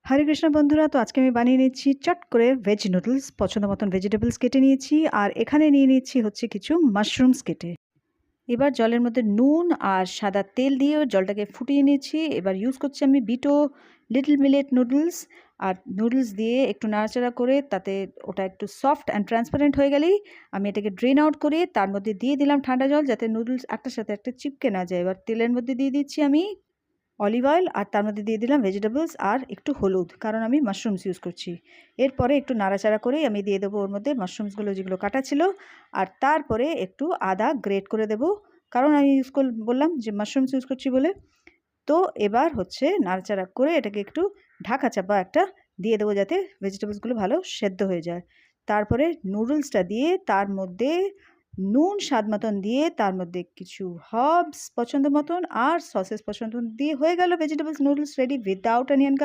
হরে কৃষ্ণ বন্ধুরা, তো আজকে আমি বানিয়ে নিচ্ছি চট করে ভেজ নুডলস। পছন্দ মতন ভেজিটেবলস কেটে নিয়েছি, আর এখানে নিয়ে নিচ্ছি হচ্ছে কিছু মাশরুমস কেটে। এবার জলের মধ্যে নুন আর সাদা তেল দিয়ে জলটাকে ফুটিয়ে নিয়েছি। এবার ইউজ করছি আমি বিটো লিটল মিলেট নুডলস। আর নুডলস দিয়ে একটু নাড়াচাড়া করে তাতে ওটা একটু সফট অ্যান্ড ট্রান্সপারেন্ট হয়ে গেলেই আমি এটাকে ড্রেন আউট করে তার মধ্যে দিয়ে দিলাম ঠান্ডা জল, যাতে নুডলস একটার সাথে একটা চিপকে না যায়। এবার তেলের মধ্যে দিয়ে দিচ্ছি আমি অলিভ অয়েল, আর তার মধ্যে দিয়ে দিলাম ভেজিটেবলস আর একটু হলুদ, কারণ আমি মাশরুমস ইউজ করছি। এরপরে একটু নাড়াচাড়া করেই আমি দিয়ে দেবো ওর মধ্যে মাশরুমসগুলো যেগুলো কাটা ছিল, আর তারপরে একটু আদা গ্রেট করে দেবো, কারণ আমি বললাম যে মাশরুমস ইউজ করছি বলে। তো এবার হচ্ছে নাড়াচাড়া করে এটাকে একটু ঢাকা চাপা একটা দিয়ে দেবো, যাতে ভেজিটেবলসগুলো ভালো সেদ্ধ হয়ে যায়। তারপরে নুডলসটা দিয়ে তার মধ্যে নুন স্বাদ মতন দিয়ে তার মধ্যে কিছু হার্বস পছন্দ মতন আর সসেস পছন্দ মতন দিয়ে হয়ে গেল vegetables noodles ready without onion.